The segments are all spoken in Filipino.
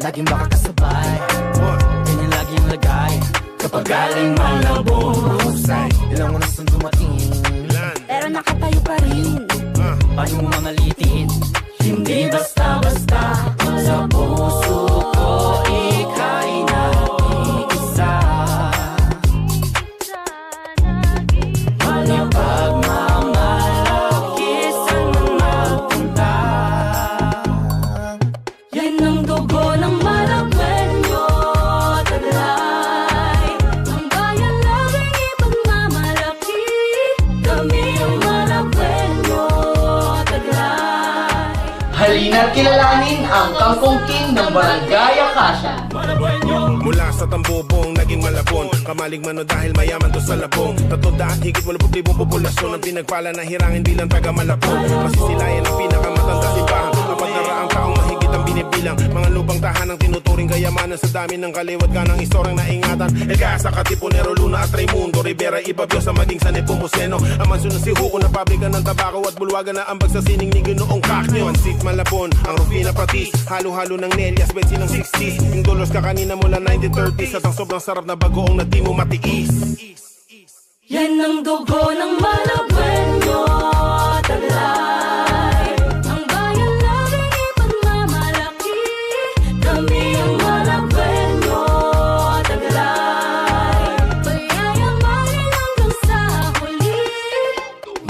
laging makakasabay. Ganyan lagi ang lagay kapag galing malabong husay. Ilang oras nang dumating, pero nakatayo pa rin. Paano mo mamalitin? Hindi basta-basta. Sa puso ko ika'y nag-iisa. Walang pagmamalaki, saan man magpunta. Yan ang dugo ng Malabueño, Taglay. Ang bayan laging ipagmamalaki. Kami ang Malabueño, Taglay. Halina't kilalanin ang Kangkong King ng Barangay Acacia. Mula sa tambubong, naging Malabon. Kamalig man o dahil mayaman to sa labong. 300 higit 80,000 populasyon ang pinagpala na hirangin bilang taga Malabon. Masisilayan ang pinakamatanda simbahan. Kapag naraang taong mahigit ang binibilang. Mga lupang tahanang tinuturing kayamanan sa dami ng kaliwat ka ng istorang naingatan. El Casa, Katipunero, Luna at Raimundo Rivera, Ibabio sa maging San Nepomuceno. Ang mansyon ng Sihuko na pabrika ng tabako at bulwagan na ambag sa sining ni Ginoong Cacnio. Mansit Malabon, ang Rufina Pratis, halo-halo ng Nelias, Betsy ng 60s. Yung dolos ka kanina mula 1930s at ang sobrang sarap na bagoong na di mo matiis. Yan ang dugo ng Malabueño, Taglay. Ang bayan laging ipagmamalaki. Kami ang Malabueño, Taglay. Payayamanin hanggang sa huli.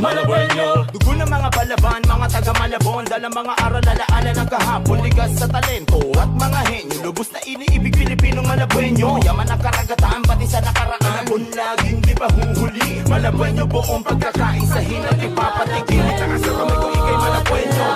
Malabueño, dugo ng mga balaban, mga taga Malabon. Dalang mga aral alaala ng kahapon, ligas sa talento at mga henyo. Lubos na iniibig Pilipinong Malabueño. Yaman ang karagatan, pati sa nakaraan. Kung laging di ba huhuli, Malabueño buong pagkakain sa hinag ipapatikin. Itaas sa kamay ko, ikay Malabueño.